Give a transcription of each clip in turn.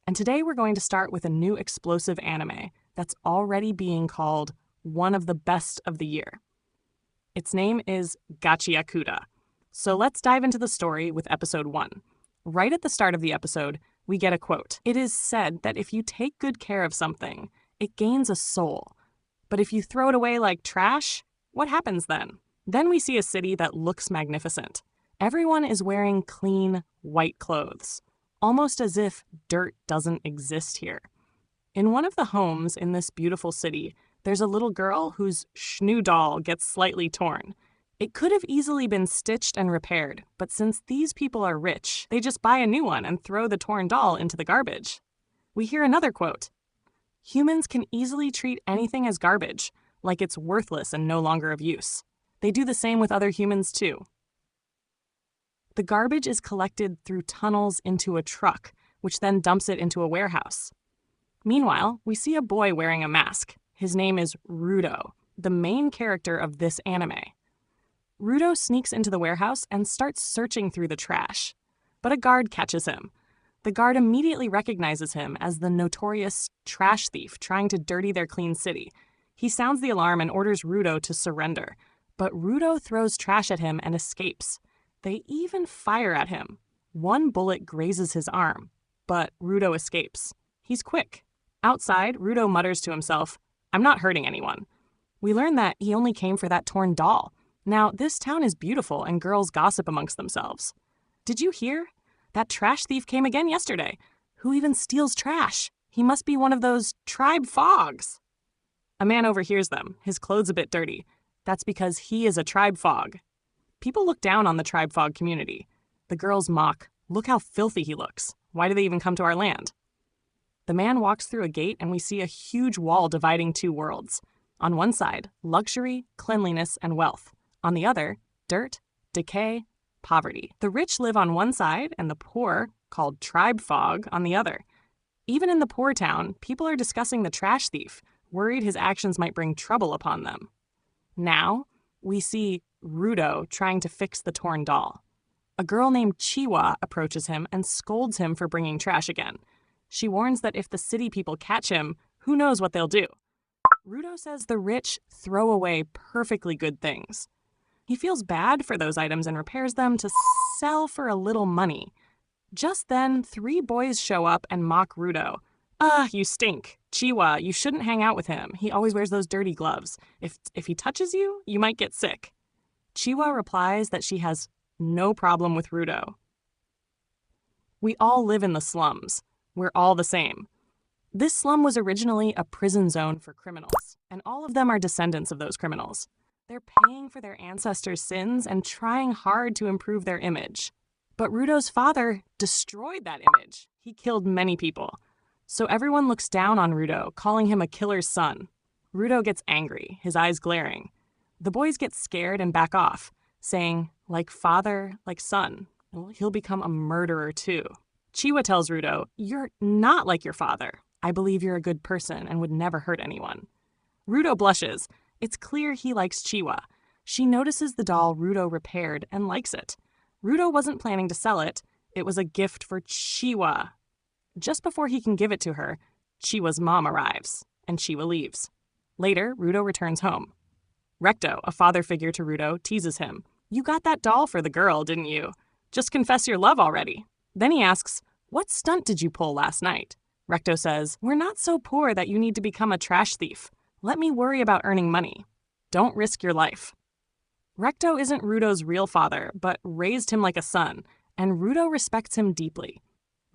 And today we're going to start with a new explosive anime that's already being called one of the best of the year. Its name is Gachiakuta. So let's dive into the story with episode 1. Right at the start of the episode, we get a quote. It is said that if you take good care of something, it gains a soul. But if you throw it away like trash, what happens then? Then we see a city that looks magnificent. Everyone is wearing clean, white clothes, almost as if dirt doesn't exist here. In one of the homes in this beautiful city, there's a little girl whose schnoo doll gets slightly torn. It could have easily been stitched and repaired, but since these people are rich, they just buy a new one and throw the torn doll into the garbage. We hear another quote. Humans can easily treat anything as garbage, like it's worthless and no longer of use. They do the same with other humans too. The garbage is collected through tunnels into a truck, which then dumps it into a warehouse. Meanwhile, we see a boy wearing a mask. His name is Rudo, the main character of this anime. Rudo sneaks into the warehouse and starts searching through the trash. But a guard catches him. The guard immediately recognizes him as the notorious trash thief trying to dirty their clean city. He sounds the alarm and orders Rudo to surrender. But Rudo throws trash at him and escapes. They even fire at him. One bullet grazes his arm, but Rudo escapes. He's quick. Outside, Rudo mutters to himself, I'm not hurting anyone. We learn that he only came for that torn doll. Now, this town is beautiful and girls gossip amongst themselves. Did you hear? That trash thief came again yesterday. Who even steals trash? He must be one of those tribe fogs. A man overhears them, his clothes a bit dirty. That's because he is a tribe fog. People look down on the tribe fog community. The girls mock, look how filthy he looks. Why do they even come to our land? The man walks through a gate and we see a huge wall dividing two worlds. On one side, luxury, cleanliness, and wealth. On the other, dirt, decay, poverty. The rich live on one side and the poor, called tribe fog, on the other. Even in the poor town, people are discussing the trash thief, worried his actions might bring trouble upon them. Now, we see Rudo trying to fix the torn doll. A girl named Chiwa approaches him and scolds him for bringing trash again. She warns that if the city people catch him, who knows what they'll do. Rudo says the rich throw away perfectly good things. He feels bad for those items and repairs them to sell for a little money. Just then, 3 boys show up and mock Rudo. You stink. Chiwa, you shouldn't hang out with him. He always wears those dirty gloves. If he touches you, you might get sick. Chiwa replies that she has no problem with Rudo. We all live in the slums. We're all the same. This slum was originally a prison zone for criminals, and all of them are descendants of those criminals. They're paying for their ancestors' sins and trying hard to improve their image. But Rudo's father destroyed that image. He killed many people. So everyone looks down on Rudo, calling him a killer's son. Rudo gets angry, his eyes glaring. The boys get scared and back off, saying, like father, like son. Well, he'll become a murderer too. Chiwa tells Rudo, you're not like your father. I believe you're a good person and would never hurt anyone. Rudo blushes. It's clear he likes Chiwa. She notices the doll Rudo repaired and likes it. Rudo wasn't planning to sell it. It was a gift for Chiwa. Just before he can give it to her, Chiwa's mom arrives, and Chiwa leaves. Later, Rudo returns home. Recto, a father figure to Rudo, teases him. You got that doll for the girl, didn't you? Just confess your love already. Then he asks, what stunt did you pull last night? Recto says, we're not so poor that you need to become a trash thief. Let me worry about earning money. Don't risk your life. Recto isn't Rudo's real father, but raised him like a son, and Rudo respects him deeply.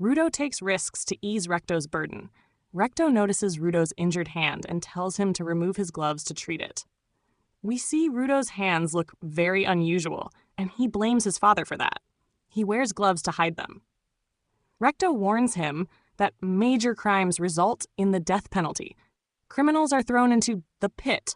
Rudo takes risks to ease Recto's burden. Recto notices Rudo's injured hand and tells him to remove his gloves to treat it. We see Rudo's hands look very unusual, and he blames his father for that. He wears gloves to hide them. Recto warns him that major crimes result in the death penalty. Criminals are thrown into the pit.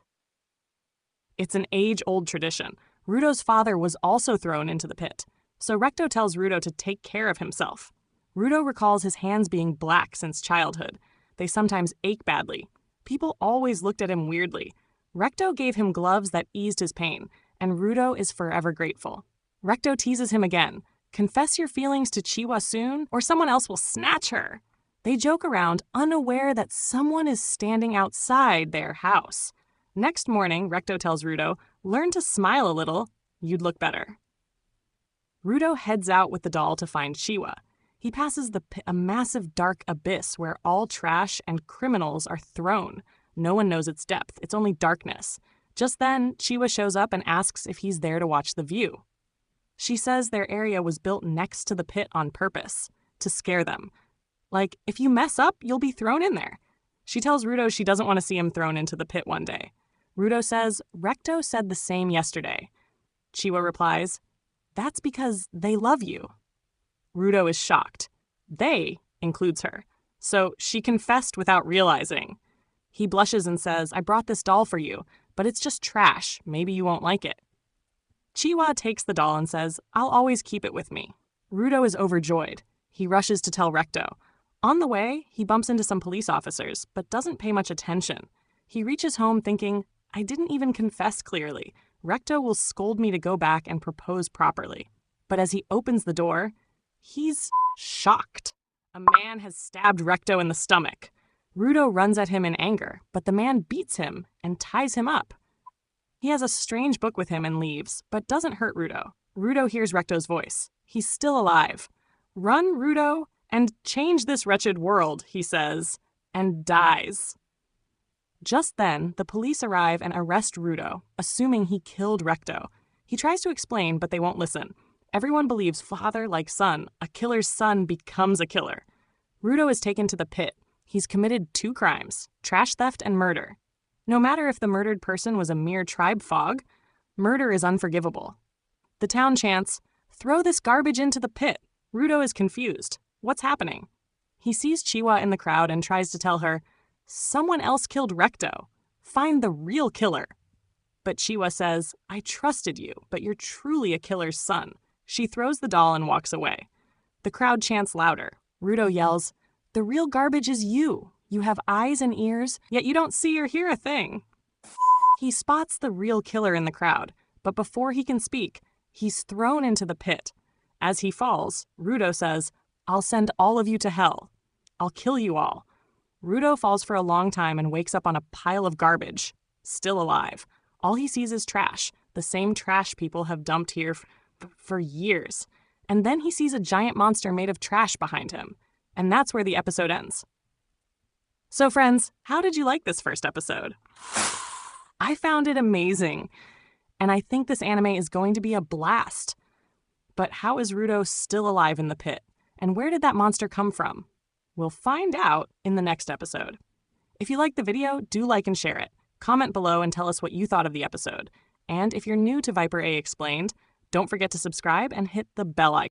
It's an age-old tradition. Rudo's father was also thrown into the pit, so Recto tells Rudo to take care of himself. Rudo recalls his hands being black since childhood. They sometimes ache badly. People always looked at him weirdly. Recto gave him gloves that eased his pain, and Rudo is forever grateful. Recto teases him again. Confess your feelings to Chiwa soon, or someone else will snatch her. They joke around, unaware that someone is standing outside their house. Next morning, Recto tells Rudo, "Learn to smile a little, you'd look better." Rudo heads out with the doll to find Chiwa. He passes a massive dark abyss where all trash and criminals are thrown. No one knows its depth, it's only darkness. Just then, Chiwa shows up and asks if he's there to watch the view. She says their area was built next to the pit on purpose, to scare them. Like, if you mess up, you'll be thrown in there. She tells Rudo she doesn't want to see him thrown into the pit one day. Rudo says, "Recto said the same yesterday." Chiwa replies, "That's because they love you." Rudo is shocked. "They" includes her. So she confessed without realizing. He blushes and says, "I brought this doll for you, but it's just trash. Maybe you won't like it." Chiwa takes the doll and says, "I'll always keep it with me." Rudo is overjoyed. He rushes to tell Recto. On the way, he bumps into some police officers, but doesn't pay much attention. He reaches home thinking, "I didn't even confess clearly. Recto will scold me to go back and propose properly." But as he opens the door, he's shocked. A man has stabbed Recto in the stomach. Rudo runs at him in anger, but the man beats him and ties him up. He has a strange book with him and leaves, but doesn't hurt Rudo. Rudo hears Recto's voice. He's still alive. "Run, Rudo, and change this wretched world," he says, and dies. Just then, the police arrive and arrest Rudo, assuming he killed Recto. He tries to explain, but they won't listen. Everyone believes father like son. A killer's son becomes a killer. Rudo is taken to the pit. He's committed 2 crimes, trash theft and murder. No matter if the murdered person was a mere tribe fog, murder is unforgivable. The town chants, "Throw this garbage into the pit." Rudo is confused. What's happening? He sees Chiwa in the crowd and tries to tell her, "Someone else killed Recto. Find the real killer." But Chiwa says, "I trusted you, but you're truly a killer's son." She throws the doll and walks away. The crowd chants louder. Rudo yells, "The real garbage is you. You have eyes and ears, yet you don't see or hear a thing." He spots the real killer in the crowd, but before he can speak, he's thrown into the pit. As he falls, Rudo says, "I'll send all of you to hell. I'll kill you all." Rudo falls for a long time and wakes up on a pile of garbage, still alive. All he sees is trash, the same trash people have dumped here for years. And then he sees a giant monster made of trash behind him. And that's where the episode ends. So friends, how did you like this first episode? I found it amazing. And I think this anime is going to be a blast. But how is Rudo still alive in the pit? And where did that monster come from? We'll find out in the next episode. If you liked the video, do like and share it. Comment below and tell us what you thought of the episode. And if you're new to Viper A Explained, don't forget to subscribe and hit the bell icon.